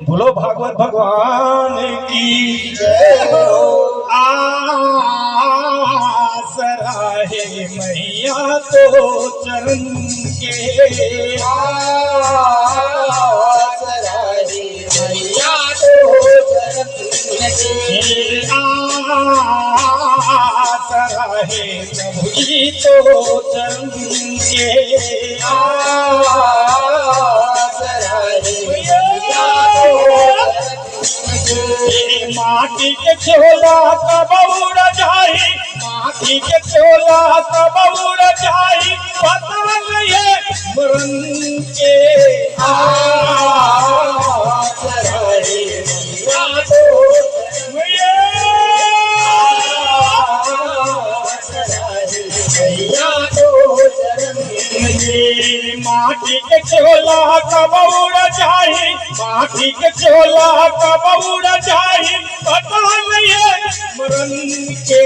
बोलो भागवत भगवान की जय हो। आसराहे मैया तो चरण के, आसराहे मैया तो चरण के, आसराहे प्रभु जी तो चरण के, आसराहे मैया तो माटी के चोला कब उड़ जाई, माटी के चोला कब उड़ जाई, पता नहीं मरण के। आसराहे मैया तो मैया तो चरण माटी के चोला कब उड़ जाई, माटी के चोला कब उड़ जाई, पता नहीं मरण के।